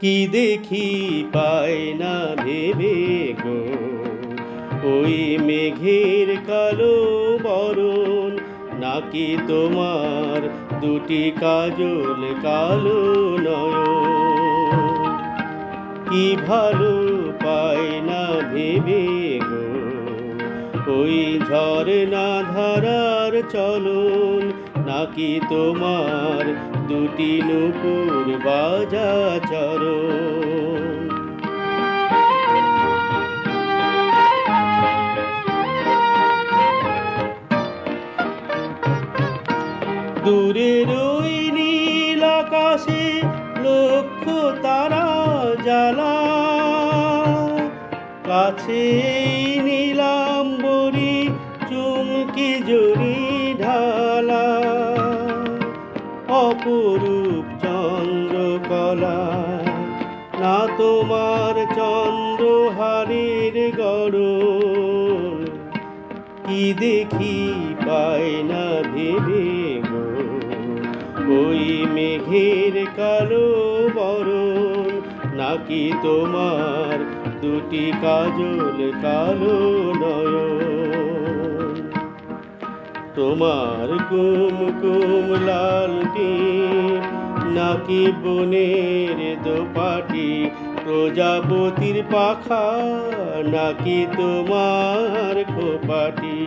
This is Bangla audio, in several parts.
কি দেখি পাই না ভেবে গো, ওই মেঘের কালো বরণ, নাকি তোমার দুটি কাজল কালো নয়ন। কি ভালো পাই না ভেবে গো, ওই ঝরনা ধারার চলন, নাকি তোমার দুটি নুপুর বাজা চরণ। দূরের ওই নীল আকাশে লক্ষ তারা জ্বালা, কাছে নীলাম্বরী চুমকি জড়ি ঢালা। অপরূপ চন্দ্রকলা, না তোমার চন্দ্রহারের গড়ন। কি দেখি পাই না ভেবে গো, ওই মেঘের কালো বরণ, নাকি তোমার দুটি কাজল কালো নয়ন। তোমার কুমকুম লাল টিপ, নাকি বনের দোপাটি, প্রজাপতির পাখা, নাকি তোমার খোপাটি।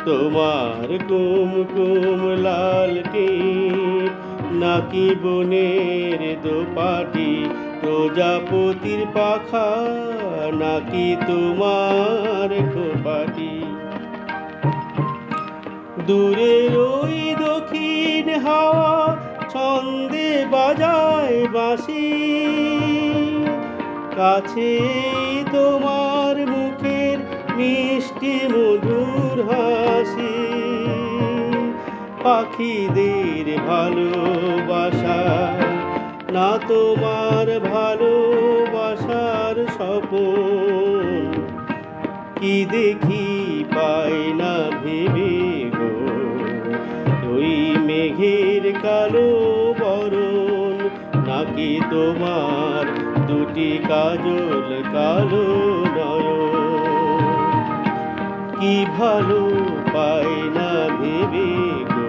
তোমার কুমকুম লাল টিপ, নাকি বনের দোপাটি, প্রজাপতির পাখা, নাকি তোমার খোপাটি। দূরের ওই দক্ষিণ হাওয়া ছন্দে বাজায় বাঁশি, কাছে তোমার মুখের মিষ্টি মধুর হাসি। পাখিদের ভালোবাসা, না তোমার ভালোবাসার স্বপন। কি দেখি পাই না ভেবে গো, ওই মেঘের কালো বরণ, নাকি তোমার দুটি কাজল কালো নয়ন। কি ভালো পাই না ভেবে গো,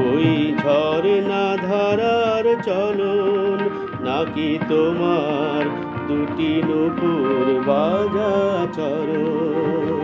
ওই ঝরনা ধারার চলন, নাকি তোমার দুটি নুপুর বাজা চরণ।